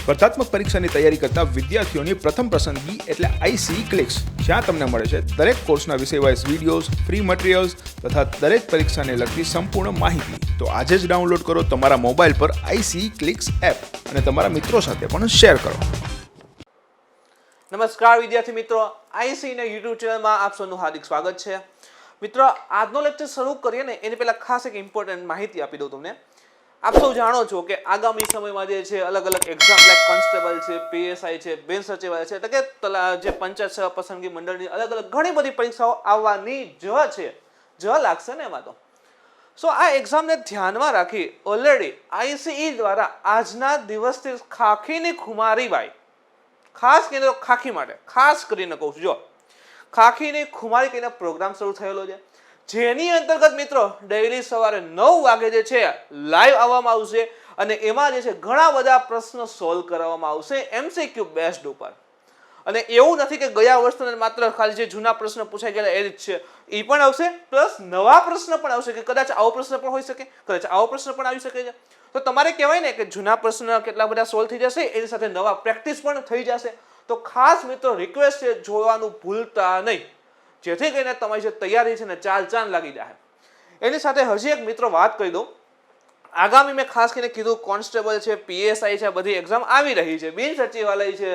સ્પર્ધાત્મક પરીક્ષાની તૈયારી કરતા વિદ્યાર્થીઓની પ્રથમ પસંદગી એટલે આઈસી ક્લિક્સ, જ્યાં તમને મળે છે દરેક કોર્સના વિષયવાઇઝ વિડીયોઝ, ફ્રી મટીરિયલ્સ તથા દરેક પરીક્ષાને લગતી સંપૂર્ણ માહિતી. તો આજે જ ડાઉનલોડ કરો તમારા મોબાઈલ પર આઈસી ક્લિક્સ એપ અને તમારા મિત્રો સાથે પણ શેર કરો. નમસ્કાર વિદ્યાર્થી મિત્રો, આઈસી ના યુટ્યુબ ચેનલમાં આપ સૌનું હાર્દિક સ્વાગત છે. મિત્રો, આજનો લેક્ચર શરૂ કરીએ ને એની પહેલા ખાસ એક ઇમ્પોર્ટન્ટ માહિતી આપી દઉં તમને. આપ સૌ જાણો છો કે આગામી સમયમાં જે છે અલગ અલગ એક્ઝામ લાઈક કોન્સ્ટેબલ છે, પીએસઆઈ છે, બેન સચિવાલય છે, એટલે કે જે પંચાયત સેવા પસંદગી મંડળની અલગ અલગ ઘણી બધી પરીક્ષાઓ આવવાની જ લાગશે ને એમાં તો. સો આ એક્ઝામને ધ્યાનમાં રાખી ઓલરેડી આઈસીઈ દ્વારા આજના દિવસથી ખાખીની ખુમારીબાઈ, ખાસ કરીને ખાખી માટે ખાસ કરીને કહું છું, જો ખાખીની ખુમારી કહીને પ્રોગ્રામ શરૂ થયેલો છે, જેની અંતર્ગત મિત્રો ડેઈલી સવારે 9 વાગે જે છે લાઈવ આવવામાં આવશે અને એમાં જે છે ઘણા બધા પ્રશ્નો સોલ્વ કરવામાં આવશે એમસીક્યુ બેસ્ડ ઉપર. અને એવું નથી કે ગયા વર્ષના માત્ર ખાલી જે જૂના પ્રશ્ન પૂછાઈ ગયેલા એ જ છે, એ પણ આવશે પ્લસ નવા પ્રશ્ન પણ આવશે કે કદાચ આવો પ્રશ્ન પણ હોઈ શકે, કદાચ આવો પ્રશ્ન પણ આવી શકે છે. તો તમારે કહેવાય ને કે જૂના પ્રશ્ન કેટલા બધા સોલ્વ થઈ જશે, એની સાથે નવા પ્રેક્ટિસ પણ થઈ જશે. તો ખાસ મિત્રો રિક્વેસ્ટ છે, જોવાનું ભૂલતા નહીં, જેથી કરીને તમારી જે તૈયારી છે ને ચાંદ લાગી જાય. એની સાથે હજી એક મિત્રો વાત કહી દઉં, આગામી મેં ખાસ કરીને કીધું કોન્સ્ટેબલ છે, પીએસઆઈ છે, બધી એક્ઝામ આવી રહી છે, બિન સચિવાલય છે,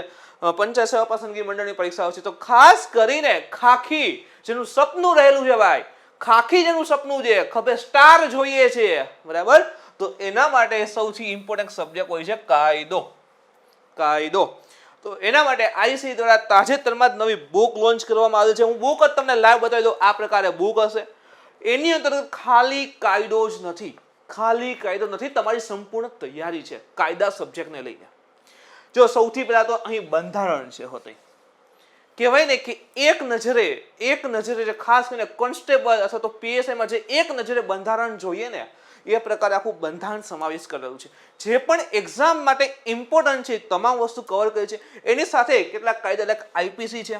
પંચાયત સેવા પસંદગી મંડળની પરીક્ષાઓ છે. તો ખાસ કરીને ખાખી જેનું સપનું રહેલું છે ભાઈ, ખાખી જેનું સપનું છે, ખભે સ્ટાર જોઈએ છે, બરાબર, તો એના માટે સૌથી ઇમ્પોર્ટન્ટ સબ્જેક્ટ હોય છે કાયદો. તો એના માટે આઈસી દ્વારા તાજેતરમાં જ નવી બુક લોન્ચ કરવામાં આવી છે. હું બુક જ તમને લાઈવ બતાવી દઉં. આ પ્રકારે બુક હશે, એની અંતર્ગત ખાલી કાયદો જ નથી, તમારી સંપૂર્ણ તૈયારી છે કાયદા સબ્જેક્ટને લઈને. જો સૌથી પહેલા તો અહીં બંધારણ છે હોતે, કહેવાય ને કે એક નજરે ખાસ કરીને કોન્સ્ટેબલ અથવા તો પીએસઆઈમાં જે એક નજરે બંધારણ જોઈએ ને એ પ્રકારે આખું બંધારણ સમાવેશ કરેલું છે. જે પણ એક્ઝામ માટે ઇમ્પોર્ટન્ટ છે તમામ વસ્તુ કવર કરી છે. એની સાથે કેટલાક કાયદા લાઈક આઈપીસી છે,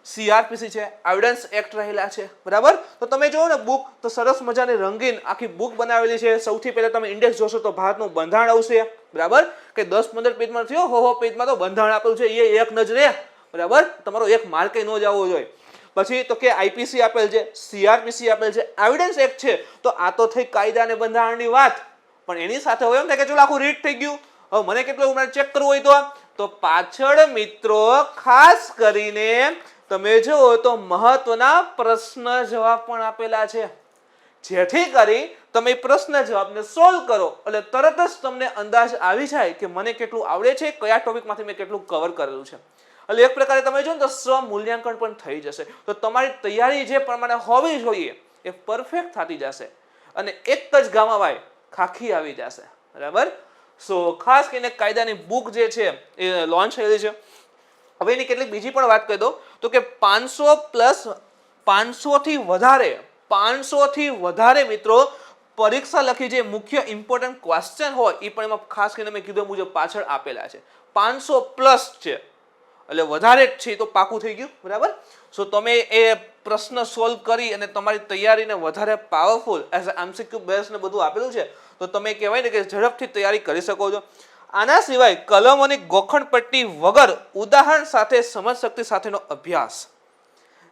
સીઆરપીસી છે, એવિડન્સ એક્ટ રહેલા છે, બરાબર. તો તમે જોવો ને બુક તો સરસ મજાની રંગીન આખી બુક બનાવેલી છે. સૌથી પહેલા તમે ઇન્ડેક્સ જોશો તો ભારતનું બંધારણ આવશે, બરાબર, કે 10-15 પેજમાં થયો, હો પેજમાં તો બંધારણ આપેલું છે, એ એક નજરે, બરાબર, તમારો એક માર્કે ન જવો જોઈએ. પછી તો કે આઈપીસી આપેલ છે, સીઆરપીસી આપેલ છે, એવિડન્સ એક્ટ છે. તો આ તો થઈ કાયદા અને બંધારણની વાત, પણ એની સાથે હવે એમ થાય કે ચલો આખું રીડ થઈ ગયું, હવે મને કેટલું મને ચેક કરવું હોય તો પાછળ મિત્રો ખાસ કરીને તમે જુઓ તો મહત્વના પ્રશ્ન જવાબ પણ આપેલા છે, જેથી કરી તમે પ્રશ્ન જવાબને સોલ્વ કરો એટલે તરત જ તમને અંદાજ આવી જાય કે મને કેટલું આવડે છે, કયા ટોપિકમાંથી મેં કેટલું કવર કરેલું છે. એટલે એક પ્રકારે તમે જો ને તો સ્વમૂલ્યાંકન પણ થઈ જશે. તો તમારી તૈયારી જે પ્રમાણે હોવી જોઈએ એ પરફેક્ટ થતી જશે અને એક જ ગામમાં ભાઈ ખાખી આવી જશે, બરાબર. સો ખાસ કરીને કાયદાની બુક જે છે એ લોન્ચ થયેલી છે. હવે એની કેટલીક બીજી પણ વાત કરી દો તો કે 500 થી વધારે મિત્રો પરીક્ષા લખી જે મુખ્ય ઇમ્પોર્ટન્ટ ક્વેશ્ચન હોય એ પણ એમાં ખાસ કરીને મેં કીધું મુજબ પાછળ આપેલા છે. 500+ છે એટલે વધારે જ છે, તો પાકું થઈ ગયું, બરાબર. સો તમે એ પ્રશ્ન સોલ્વ કરી અને તમારી તૈયારીને વધારે પાવરફુલ એઝ એમસીક્યુ બેઝ ને બધું આપેલું છે, તો તમે કહેવાય ને કે ઝડપથી તૈયારી કરી શકો છો. આના સિવાય કલમોની ગોખણપટ્ટી વગર ઉદાહરણ સાથે સમજશક્તિ સાથેનો અભ્યાસ,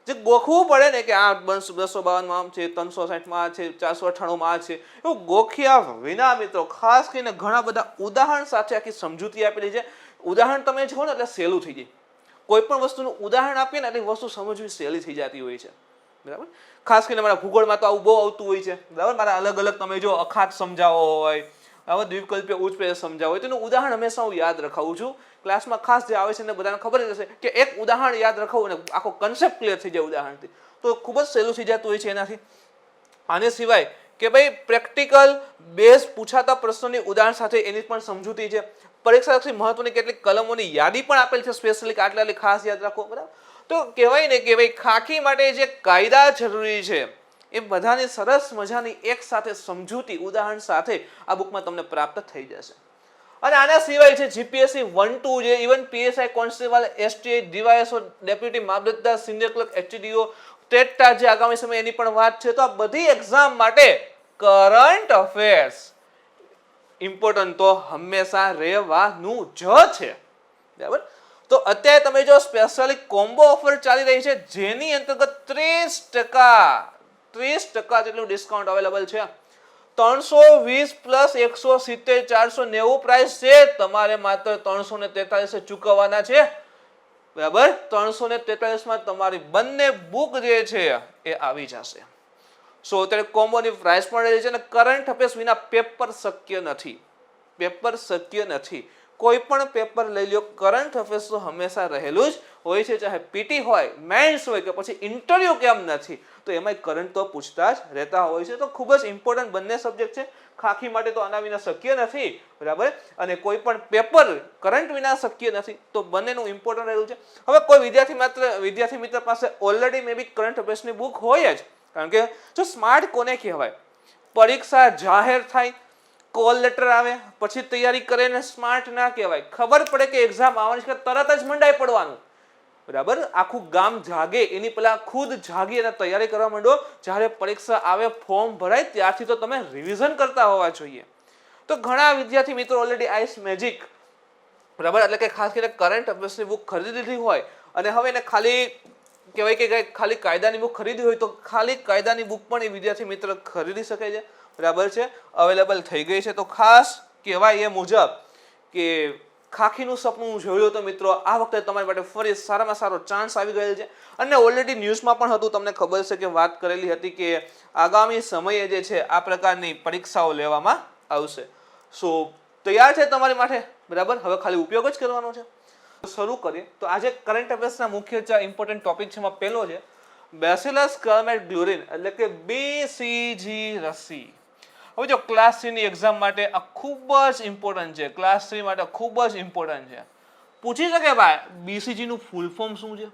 જે ગોખવું પડે ને કે આ 252 માં છે, 360 માં છે, 498 માં છે, એવું ગોખ્યા વિના મિત્રો ખાસ કરીને ઘણા બધા ઉદાહરણ સાથે આખી સમજૂતી આપેલી છે. ઉદાહરણ તમે જુઓ ને એટલે સહેલું થઈ જાય. કોઈ પણ વસ્તુનું ઉદાહરણ આપીએ ને એટલે વસ્તુ સમજવી સહેલી થઈ જતી હોય છે, બરાબર. ખાસ કરીને મારા ભૂગોળમાં તો આવું બહુ આવતું હોય છે, બરાબર. મારા અલગ અલગ તમે જો અખાત સમજાવો હોય, આવા દ્વિકલ્પીય ઉચ્ચપેય સમજાવો હોય, તેનું ઉદાહરણ હંમેશા હું યાદ રખાવું છું. ક્લાસમાં ખાસ જે આવે છે ને બધાને ખબર જ હશે કે એક ઉદાહરણ યાદ રખાવું અને આખો કન્સેપ્ટ ક્લિયર થઈ જાય ઉદાહરણથી, તો ખૂબ જ સહેલું થઈ જતું હોય છે એનાથી. આને સિવાય કે ભાઈ પ્રેક્ટિકલ બેઝ પૂછાતા પ્રશ્નોની ઉદાહરણ સાથે એની પણ સમજૂતી છે. પરીક્ષાલક્ષી મહત્વની કેટલીક કલમોની યાદી પણ આપેલ છે સ્પેશિયલી, આટલા ખાસ યાદ રાખો, બરાબર. તો કહેવાય ને કે ભાઈ ખાખી માટે જે કાયદા જરૂરી છે એ બધાની સરસ મજાની એક સાથે સમજૂતી ઉદાહરણ સાથે આ બુકમાં તમને પ્રાપ્ત થઈ જશે. અને આના સિવાય છે જીપીએસસી 1-2 છે, even PSI, constable, STI, DYSO, deputy mamlatdar, senior clerk, HDO, TET જે આગામી સમય એની પણ વાત છે. તો આ બધી એક્ઝામ માટે કરંટ અફેર્સ ઇમ્પોર્ટન્ટ તો હંમેશા રહેવાનું જ છે, બરાબર. તો અત્યારે તમે જો સ્પેશિયલી કોમ્બો ઓફર ચાલી રહી છે જેની અંતર્ગત 30% જેટલું ડિસ્કાઉન્ટ અવેલેબલ છે. 320 પ્લસ 170 490 પ્રાઇસ છે, તમારે માત્ર 343 ચૂકવવાના છે, બરાબર. 343 માં તમારી બંને બુક જે છે એ આવી જશે. સો અત્યારે કોમ્બોની પ્રાઇસ પણ રહેલી છે અને કરંટ અફેર્સ વિના પેપર શક્ય નથી. કોઈ પણ પેપર લઈ લો, કરંટ અફેર્સ તો હંમેશા રહેલું જ હોય છે, ચાહે પીટી હોય, મેન્સ હોય કે પછી ઇન્ટરવ્યુ કેમ નથી, તો એમાં કરંટ તો પૂછતા જ રહેતા હોય છે. તો ખૂબ જ ઇમ્પોર્ટન્ટ બંને સબ્જેક્ટ છે. ખાખી માટે તો આના વિના શક્ય નથી, બરાબર. અને કોઈ પણ પેપર કરંટ વિના શક્ય નથી, તો બંનેનું ઇમ્પોર્ટન્ટ રહેલું છે. હવે કોઈ વિદ્યાર્થી મિત્ર પાસે ઓલરેડી મે બી કરંટ અફેર્સની બુક હોય જ, કારણ કે જો સ્માર્ટ કોને કહેવાય? પરીક્ષા જાહેર થાય, કોલ લેટર આવે, પછી તૈયારી કરે ને સ્માર્ટ ના કહેવાય. ખબર પડે કે એક્ઝામ આવવાની છે, તરત જ મંડાઈ પડવાનું, બરાબર. આખું ગામ જાગે એની પહેલા ખુદ જાગી અને તૈયારી કરવા માંડો. જ્યારે પરીક્ષા આવે, ફોર્મ ભરાય, ત્યારથી તો તમે રિવિઝન કરતા હોવા જોઈએ. તો ઘણા વિદ્યાર્થી મિત્રો ઓલરેડી આઈસ મેજિક, બરાબર, એટલે કે ખાસ કરીને કરંટ અફેર્સની બુક ખરીદી લીધી હોય અને હવે એને ખાલી કહેવાય કે ખાલી કાયદાની બુક ખરીદી હોય તો ખાલી કાયદાની બુક પણ એ વિદ્યાર્થી મિત્ર ખરીદી શકે છે, બરાબર છે. અવેલેબલ થઈ ગઈ છે. તો ખાસ કહેવાય એ મુજબ કે ખાખીનું સપનું જોયું તો મિત્રો આ વખતે તમારી માટે ફરી સારામાં સારો ચાન્સ આવી ગયેલ છે. અને ઓલરેડી ન્યૂઝમાં પણ હતું, તમને ખબર છે કે વાત કરેલી હતી કે આગામી સમયે જે છે આ પ્રકારની પરીક્ષાઓ લેવામાં આવશે. સો તૈયાર છે તમારી માટે, બરાબર. હવે ખાલી ઉપયોગ જ કરવાનો છે. શરૂ કરીએ તો આજે કરંટ અફેર્સના મુખ્ય 4 ઇમ્પોર્ટન્ટ ટોપિક છે. એમાં પહેલો છે બેસિલસ ક્લામેટ-ગ્લુરીન એટલે કે BCG રસી. હવે જો ક્લાસ 3 ની એક્ઝામ માટે આ ખૂબ જ ઇમ્પોર્ટન્ટ છે, ક્લાસ 3 માટે ખૂબ જ ઇમ્પોર્ટન્ટ છે. પૂછી શકે ભાઈ BCG નું ફૂલ ફોર્મ શું છે?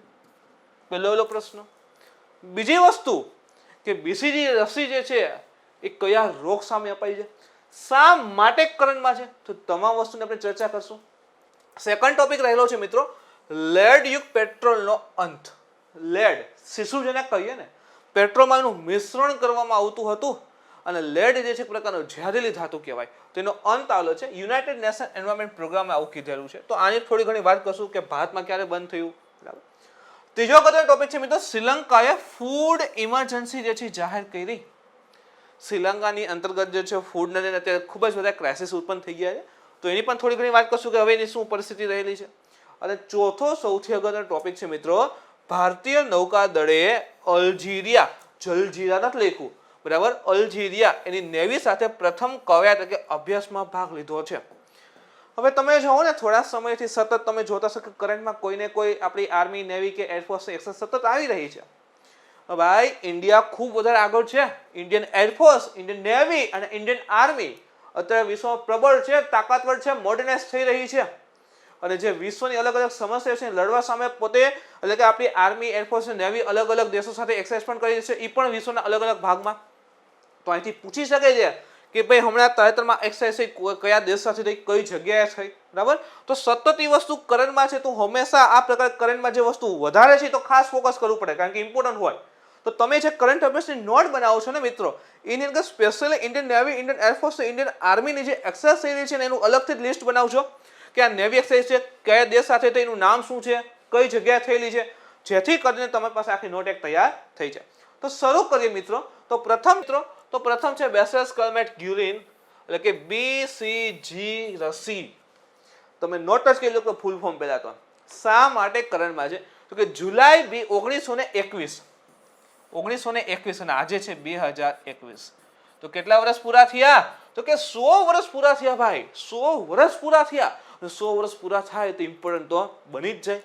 પહેલો પ્રશ્ન. બીજી વસ્તુ કે BCG રસી જે છે એ કયા રોગ સામે અપાય છે, શા માટે કરંટમાં છે, તો તમામ વસ્તુની આપણે ચર્ચા કરશું. સેકન્ડ ટોપિક રહેલો છે મિત્રો લેડ યુક્ત પેટ્રોલનો અંત. લેડ શિશુ જેને કહીએ ને, પેટ્રોલમાં એનું મિશ્રણ કરવામાં આવતું હતું અને લેડ જે છે પ્રકારનું ઝેરીલી ધાતુ કહેવાય, તેનો અંત આવેલો છે. યુનાઇટેડ નેશન એન્વાયરમેન્ટ પ્રોગ્રામમાં આવું કીધેલું છે. તો આની થોડી ઘણી વાત કરશું કે ભારતમાં ક્યારે બંધ થયું, બરાબર. ત્રીજો ટોપિક છે મિત્રો શ્રીલંકાએ ફૂડ ઇમરજન્સી જે છે જાહેર કરી. શ્રીલંકાની અંતર્ગત જે છે ફૂડને લઈને અત્યારે ખૂબ જ બધા ક્રાઇસિસ ઉત્પન્ન થઈ ગયા છે, તો એની પણ થોડી ઘણી વાત કરશું કે હવે એની શું પરિસ્થિતિ રહેલી છે. અને ચોથો સૌથી અગત્યનો ટોપિક છે મિત્રો ભારતીય નૌકાદળે અલ્જીરિયા, જલજીરા નથી લખ્યું, બરાબર, અલ્જીરિયા એની નેવી સાથે પ્રથમ કવાયત કે અભ્યાસમાં ભાગ લીધો છે. હવે તમે જોવો ને થોડા સમયથી સતત તમે જોતા છો કે કરંટમાં કોઈને કોઈ આપણી આર્મી, નેવી કે એરફોર્સની એક્શન સતત આવી રહી છે. ભાઈ ઇન્ડિયા ખૂબ વધારે આગળ છે. ઇન્ડિયન એરફોર્સ, ઇન્ડિયન નેવી અને ઇન્ડિયન આર્મી અત્યારે વિશ્વમાં પ્રબળ છે, તાકાતવર છે, મોડર્નાઇઝ થઈ રહી છે. અને જે વિશ્વની અલગ અલગ સમસ્યા છે લડવા સામે પોતે એટલે કે આપણી આર્મી, એરફોર્સ અને નેવી અલગ અલગ દેશો સાથે એક્સરસાઇઝ પણ કરી છે, એ પણ વિશ્વના અલગ અલગ ભાગમાં. તો અહીંથી પૂછી શકે છે કે ભાઈ હમણાં તાજેતરમાં એક્સરસાઇઝ કયા દેશ સાથે થઈ, કઈ જગ્યાએ થઈ, બરાબર. તો સતત એ વસ્તુ કરંટમાં છે, તો હંમેશા આ પ્રકાર કરંટમાં જે વસ્તુ વધારે છે તો ખાસ ફોકસ કરવું પડે, કારણ કે ઇમ્પોર્ટન્ટ હોય. તો તમે જે કરંટ અફેર્સની નોટ બનાવો છો ને મિત્રો, એની અંદર specially Indian navy, Indian air force, Indian આર્મીની જે એક્સરસાઇઝ થયેલી છે એનું અલગથી લિસ્ટ બનાવજો કે આ નેવી એક્સરસાઇઝ છે, કયા દેશ સાથે થઈ, એનું નામ શું છે, કઈ જગ્યાએ થયેલી છે, જેથી કરીને તમારી પાસે આખી નોટ એક તૈયાર થઈ જાય. તો શરૂ કરીએ મિત્રો. તો પ્રથમ છે બેસિલસ ક્લામેટ-ગ્લુરીન એટલે કે BCG રસી. તમે નોટ જ કરી લો કે ફૂલ ફોર્મ પહેલા તો શા માટે કરંટમાં છે, તો કે જુલાઈ 1921 અને આજે છે 2021. તો કેટલા વર્ષ પૂરા થયા, તો કે 100 વર્ષ પૂરા થયા ભાઈ, 100 વર્ષ પૂરા થયા. 100 વર્ષ પૂરા થાય તો ઇમ્પોર્ટન્ટ તો બની જ જાય.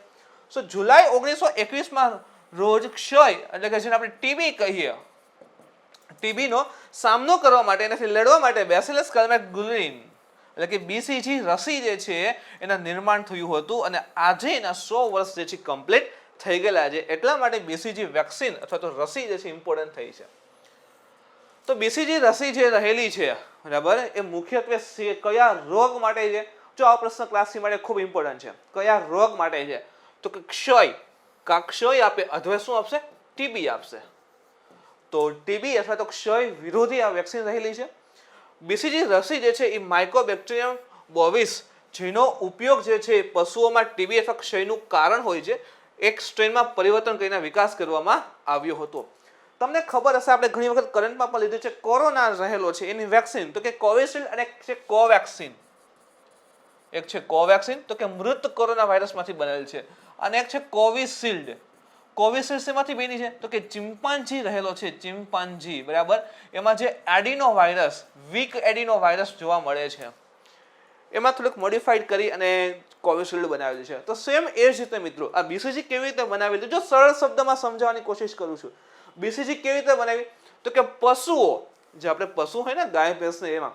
સો જુલાઈ 1921 રોજ ક્ષય એટલે કે જેને આપણે ટીબી કહીએ, ટીબીનો સામનો કરવા માટે, એનાથી લડવા માટે બેસિલસ ક્લામેટ-ગ્લુરીન એટલે કે BCG રસી જે છે એના નિર્માણ થયું હતું અને આજે એના 100 વર્ષ જે છે કમ્પ્લીટ થઈ ગયેલા છે. એટલા માટે BCG વેક્સિન અથવા તો રસી જે છે ઇમ્પોર્ટન્ટ થઈ છે. તો BCG રસી જે રહેલી છે, બરાબર, એ મુખ્યત્વે કયા રોગ માટે છે? જો આ પ્રશ્ન ક્લાસ સી માટે ખૂબ ઇમ્પોર્ટન્ટ છે. કયા રોગ માટે છે? તો કે ક્ષય. ક્ષય આપે અથવા શું આપશે? ટીબી આપશે. તો ટીબી અથવા તો ક્ષય વિરોધી આ વેક્સિન રહેલી છે. બીસીજી રસી જે છે એ માઇકોબેક્ટેરિયમ બોવિસ જેનો ઉપયોગ જે છે પશુઓમાં ટીબી અથવા ક્ષયનું કારણ હોય છે એક સ્ટ્રેનમાં પરિવર્તન કરીને વિકાસ કરવામાં આવ્યો હતો. તમને ખબર હશે આપણે ઘણી વખત કરંટમાં પણ લીધું છે કોરોના રહેલો છે એની વેક્સિન તો કે કોવિશિલ્ડ અને એક છે કોવેક્સિન. એક છે કોવેક્સિન તો કે મૃત કોરોના વાયરસમાંથી બનેલ છે અને એક છે કોવિશિલ્ડ. કોવિશિલ્ડ શેમાંથી બની છે તો કે ચિમ્પાન્જી રહેલો છે ચિમ્પાન્જી બરાબર એમાં જે એડિનો વાયરસ વીક એડિનો વાયરસ જોવા મળે છે એમાં થોડુંક મોડિફાઈડ કરી અને કોવિશિલ્ડ બનાવેલું છે. તો સેમ એ જ રીતે મિત્રો આ બીસીજી કેવી રીતે બનાવેલું જો સરળ શબ્દમાં સમજાવવાની કોશિશ કરું છું. બીસીજી કેવી રીતે બનાવી તો કે પશુઓ જે આપણે પશુ હોય ને ગાય ભેંસ ને એમાં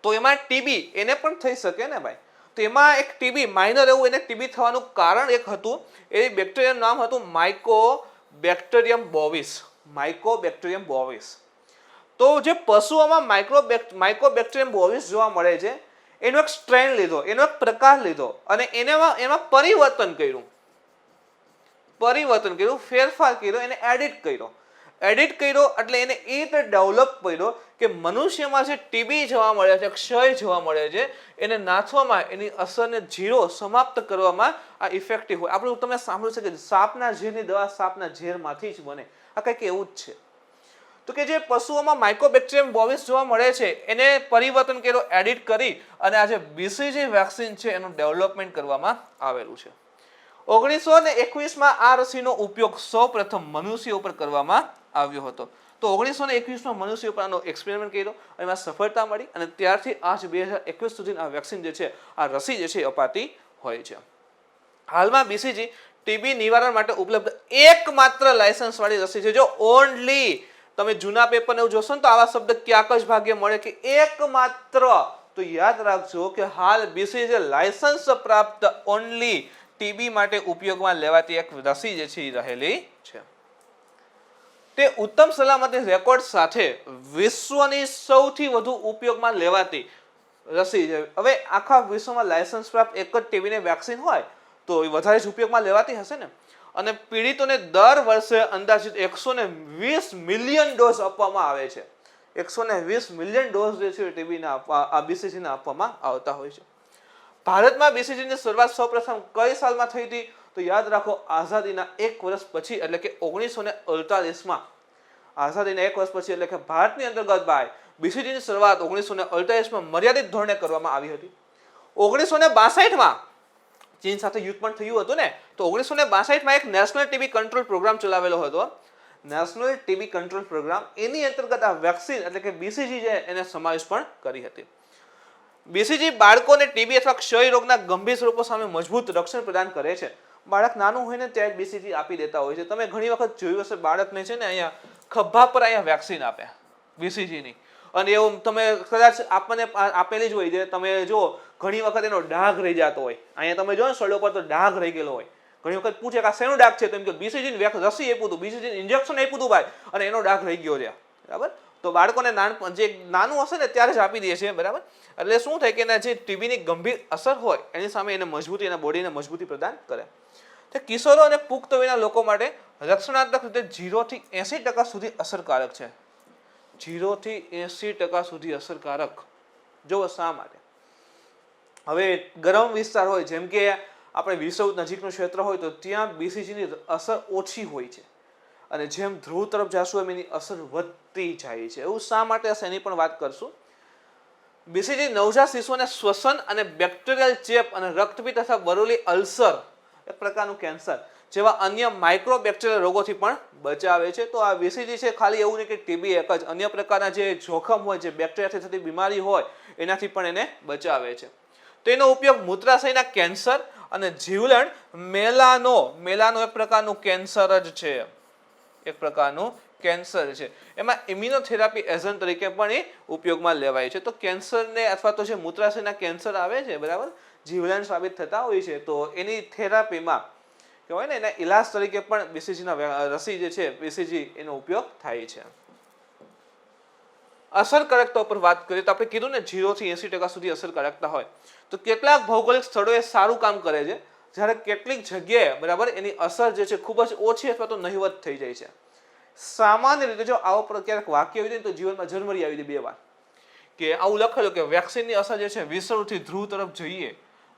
તો એમાં ટીબી એને પણ થઈ શકે ને ભાઈ. તો એમાં એક ટીબી માઇનર એવું એને ટીબી થવાનું કારણ એક હતું એ બેક્ટેરિયાનું નામ હતું માઇકોબેક્ટેરિયમ બોવિસ. માઇકોબેક્ટેરિયમ બોવિસ. તો જે પશુઓમાં માઇકોબેક્ટેરિયમ બોવિસ જોવા મળે છે એનો એક સ્ટ્રેન લીધો એનો એક પ્રકાર લીધો અને એમાં પરિવર્તન કર્યું ફેરફાર કર્યો એને એડિટ કર્યો એટલે એને એ રીતે ડેવલપ કર્યો કે મનુષ્યમાં જે ટીબી જોવા મળે છે ક્ષય જોવા મળે છે એને નાથવામાં એની અસરને ઝીરો સમાપ્ત કરવામાં આ ઇફેક્ટિવ હોય. આપણે તમે સાંભળ્યું છે કે સાપના ઝેરની દવા સાપના ઝેરમાંથી જ બને આ કંઈક એવું જ છે. તો કે જે પશુઓમાં માઇકોબેક્ટેરિયમ બોવિસ જોવા મળે છે એને પરિવર્તન કર્યો એડિટ કરી અને આ જે બીસીજી વેક્સિન છે એનું ડેવલપમેન્ટ કરવામાં આવેલું છે. 1921માં આ રસીનો ઉપયોગ સૌપ્રથમ મનુષ્ય ઉપર કરવામાં આવ્યો હતો. તો 1921માં મનુષ્ય ઉપર આનો એક્સપેરિમેન્ટ કર્યો અને એમાં સફળતા મળી અને ત્યારથી આજ 2021 સુધી આ વેક્સિન જે છે આ રસી જે છે અપાતી હોય છે. હાલમાં બીસીજી ટીબી નિવારણ માટે ઉપલબ્ધ એકમાત્ર લાયસન્સ વાળી રસી છે. જો ઓનલી તમે જૂના પેપરને એવું જોશો ને તો આવા શબ્દ ક્યાંક જ ભાગ્ય મળે કે એકમાત્ર. તો યાદ રાખજો કે હાલ બીસીજી લાયસન્સ પ્રાપ્ત ઓનલી ટીબી માટે ઉપયોગમાં લેવાતી એક રસી જે છે એ રહેલી છે. તે ઉત્તમ સલામતી રેકોર્ડ સાથે વિશ્વની સૌથી વધુ ઉપયોગમાં લેવાતી રસી છે. હવે આખા વિશ્વમાં લાયસન્સ પ્રાપ્ત એક જ ટીબીની વેક્સિન હોય તો એ વધારે જ ઉપયોગમાં લેવાતી હશે ને. અને પીડિતોને દર વર્ષે અંદાજિત 120 મિલિયન ડોઝ આપવામાં આવે છે. 120 મિલિયન ડોઝ જે છે ટીબીના આ બીસીજીના આપવામાં આવતા હોય છે. ભારતમાં બીસીજીની શરૂઆત સૌપ્રથમ કઈ સાલમાં થઈ હતી તો યાદ રાખો આઝાદીના 1 વર્ષ પછી એટલે કે 1948માં. આઝાદીના 1 વર્ષ પછી એટલે કે ભારતની અંતર્ગત ભાઈ બીસીજીની શરૂઆત 1948માં મર્યાદિત ધોરણે કરવામાં આવી હતી. 1962માં ચીન સાથે યુદ્ધ પણ થયું હતું ને તો 1962માં એક નેશનલ ટીબી કંટ્રોલ પ્રોગ્રામ ચલાવેલો હતો. નેશનલ ટીબી કંટ્રોલ પ્રોગ્રામ એની અંતર્ગત આ વેક્સિન એટલે કે બીસીજી જે એને સમાવેશ પણ કરી હતી. બીસીજી બાળકોને ટીબી અથવા ક્ષય રોગના ગંભીર સ્વરૂપો સામે મજબૂત રક્ષણ પ્રદાન કરે છે. બાળક નાનું હોય ને ત્યારે બીસીજી આપી દેતા હોય છે. તમે ઘણી વખત જોયું હશે બાળકને છે ને અહીંયા ખભા પર અહીંયા વેક્સિન આપે બીસીજીની અને એવું તમે કદાચ આપણને આપેલી જ હોય છે. તમે જો ઘણી વખત એનો ડાઘ રહી જતો હોય અહીંયા તમે જો ને સળો પર તો ડાઘ રહી ગયેલો હોય. ઘણી વખત પૂછે કે આ શેનો ડાઘ છે તો એમ કે બીસીજીની રસી આપ્યું હતું બીસીજીની ઇન્જેક્શન આપ્યું હતું ભાઈ અને એનો ડાઘ રહી ગયો છે બરાબર. તો બાળકોને જે નાનું હશે ને ત્યારે જ આપી દે છે બરાબર. એટલે શું થાય કે એના જે ટીબીની ગંભીર અસર હોય એની સામે એને મજબૂતી એના બોડીને મજબૂતી પ્રદાન કરે. તે કિશોરો અને પુખ્ત વયના લોકો માટે રક્ષણાત્મક રીતે 0 થી 80% સુધી અસરકારક છે. 0 થી 80% સુધી અસરકારક. જો શા માટે હવે ગરમ વિસ્તાર હોય જેમ કે આપણે વિષુવવૃત્ત નજીકનું ક્ષેત્ર હોય તો ત્યાં બીસીજીની અસર ઓછી હોય છે અને જેમ ધ્રુવ તરફ જાશું એમ એની અસર વધતી જાય છે. એવું શા માટે હશે એની પણ વાત કરશું. બીસીજી નવજાત શિશુઓને શ્વસન અને બેક્ટેરિયલ ચેપ અને રક્તપિત્ત તથા બરોલી અલ્સર એક પ્રકારનું કેન્સર જેવા અન્ય માઇક્રોબેક્ટેરિયલ રોગોથી પણ બચાવે છે. તો આ બીસીજી છે ખાલી એવું નહીં કે ટીબી એક જ અન્ય પ્રકારના જે જોખમ હોય જે બેક્ટેરિયાથી થતી બીમારી હોય એનાથી પણ એને બચાવે છે. તો એનો ઉપયોગ મૂત્રાશયના કેન્સર અને જીવલેણ મેલાનો એક પ્રકારનું કેન્સર જ છે. એક પ્રકારનું કેન્સર છે. એમાં ઇમ્યુનોથેરાપી એજન્ટ તરીકે પણ એ ઉપયોગમાં લેવાય છે. તો કેન્સરને અથવા તો જે મૂત્રાશયના કેન્સર આવે છે બરાબર જીવલેણ સાબિત થતા હોય છે તો એની થેરાપીમાં કહેવાય ને એના ઇલાજ તરીકે પણ બીસીજીના રસી જે છે બીસીજી એનો ઉપયોગ થાય છે. અસરકારકતા ઉપર વાત કરીએ તો આપણે કીધું ને 0 થી 80% સુધી અસરકારકતા હોય તો કેટલાક ભૌગોલિક સ્થળોએ સારું કામ કરે છે જ્યારે કેટલીક જગ્યાએ બરાબર એની અસર જે છે ખૂબ જ ઓછી અથવા તો નહિવત થઈ જાય છે. સામાન્ય રીતે જો આવો ક્યારેક વાક્ય આવી જાય તો જીવનમાં ઝરમરી આવી જાય 2 વાર કે આવું લખેલું કે વેક્સિનની અસર જે છે વિષુવવૃત્તથી ધ્રુવ તરફ જઈએ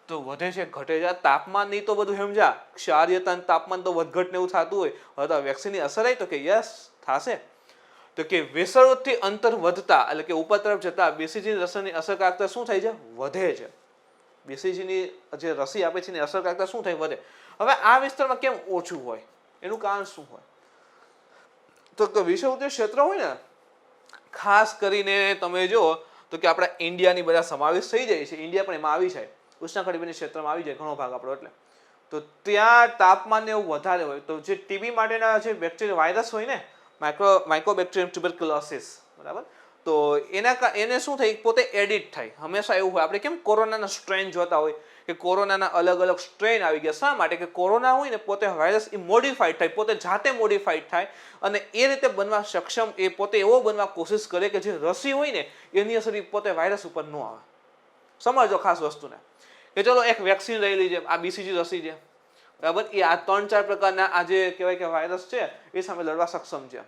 તો વધે છે ઘટે છે. તાપમાનની તો બધું સમજા, ક્ષારીયતા તાપમાન તો વધઘટ ને એવું થતું હોય, હવે તો વેક્સિનની અસર આવી તો કે યસ થશે. તો કે વિષુવવૃત્તથી અંતર વધતા એટલે કે ઉપર તરફ જતા બીસીજીની રસીની અસરકારકતા શું થાય છે? વધે છે. બીસીજીની જે રસી આપે છે એની અસરકારકતા શું થાય? વધે. હવે આ વિસ્તારમાં કેમ ઓછું હોય? એનું કારણ શું હોય? તો કે વિષુવવૃત્તીય ક્ષેત્ર હોય ને, ખાસ કરીને તમે જો તો કે આપણા ઇન્ડિયાની બધા સમાવેશ થઈ જાય છે, ઇન્ડિયા પણ એમાં આવી જાય, ઉષ્ણકટિબંધીય ક્ષેત્રમાં આવી જાય ઘણો ભાગ આપણો, એટલે તો ત્યાં તાપમાન ને એવું વધારે હોય. તો જે ટીબી માટેના જે બેક્ટેરિયા વાયરસ હોય ને, માઇક્રોબેક્ટેરિયમ ટ્યુબરક્યુલોસિસ, બરાબર, તો એને શું થાય? પોતે એડિટ થાય. હંમેશા એવું હોય, આપણે કેમ કોરોનાના સ્ટ્રેન જોતા હોય કે કોરોનાના અલગ અલગ સ્ટ્રેન આવી ગયા. શા માટે? કે કોરોના હોય ને પોતે વાયરસ એ મોડિફાઈડ થાય, પોતે જાતે મોડિફાઈડ થાય અને એ રીતે બનવા સક્ષમ, એ પોતે એવો બનવા કોશિશ કરે કે જે રસી હોય ને એની અસર પોતે વાયરસ ઉપર ન આવે. સમજો ખાસ વસ્તુને કે ચલો એક વેક્સિન લઈ લીજે, આ બીસીજી રસી છે, બરાબર, એ આ 3-4 પ્રકારના આ જે કહેવાય કે વાયરસ છે એ સામે લડવા સક્ષમ છે.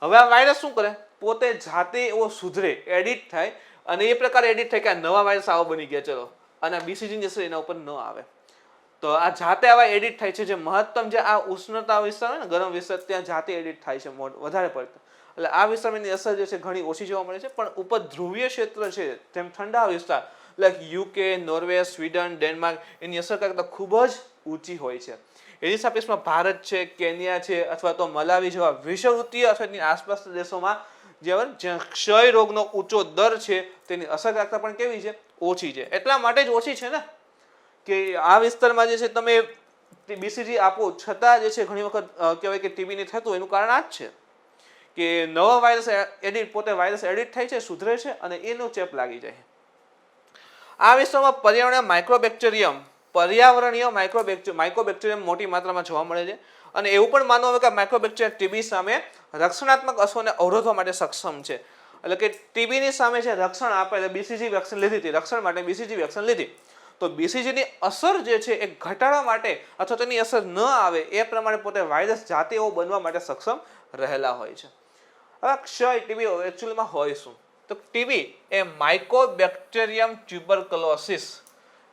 હવે આ વાયરસ શું કરે? પોતે જાતે એવો સુધરે, એડિટ થાય અને એ પ્રકારે એડિટ થાય કે આ નવા વાયરસ આવો બની ગયા, ચલો, અને આ બીસીજી અસર એના ઉપર ન આવે. તો આ જાતે આવા એડિટ થાય છે. જે મહત્તમ જે આ ઉષ્ણતા વિસ્તાર હોય ને, ગરમ વિસ્તાર, ત્યાં જાતે એડિટ થાય છે વધારે પડતા. એટલે આ વિસ્તારમાં એની અસર જે છે ઘણી ઓછી જોવા મળે છે. પણ ઉપર ધ્રુવીય ક્ષેત્ર છે, તેમ ઠંડા વિસ્તાર like UK, Norway, Sweden, Denmark, એની અસરકારકતા ખૂબ જ ઊંચી હોય છે. એની સાપેક્ષમાં ભારત છે, કેન્યા છે, અથવા તો મલાવી જેવા વિષુવવૃત્તીય અથવા એની આસપાસના દેશોમાં જ્યાં ક્ષય રોગનો ઊંચો દર છે તેની અસરકારકતા પણ કેવી છે? ઓછી છે. એટલા માટે જ ઓછી છે ને કે આ વિસ્તારમાં જે છે તમે બીસીજી આપો છતાં જે છે ઘણી વખત કહેવાય કે ટીબીની થતું, એનું કારણ આ જ છે કે નવા વાયરસ એડિટ, પોતે વાયરસ એડિટ થાય છે, સુધરે છે અને એનો ચેપ લાગી જાય. આ વિશ્વમાં પર્યાવરણીય માઇક્રોબેક્ટેરિયમ મોટી માત્રામાં જોવા મળે છે અને એવું પણ માનવામાં આવે કે માઇક્રોબેક્ટેરિયા ટીબી સામે રક્ષણાત્મક અસરોને અવરોધવા માટે સક્ષમ છે. એટલે કે ટીબીની સામે જે રક્ષણ આપે, એટલે બીસીજી વેક્સિન લીધી હતી, રક્ષણ માટે બીસીજી વેક્સિન લીધી, તો બીસીજીની અસર જે છે એ ઘટાડવા માટે અથવા તેની અસર ન આવે એ પ્રમાણે પોતે વાયરસ જાતે એવો બનવા માટે સક્ષમ રહેલા હોય છે. હવે ક્ષય ટીબી એકચ્યુઅલીમાં હોય શું? તો ટીબી એ માઇકોબેક્ટેરિયમ ટ્યુબરક્યુલોસિસ,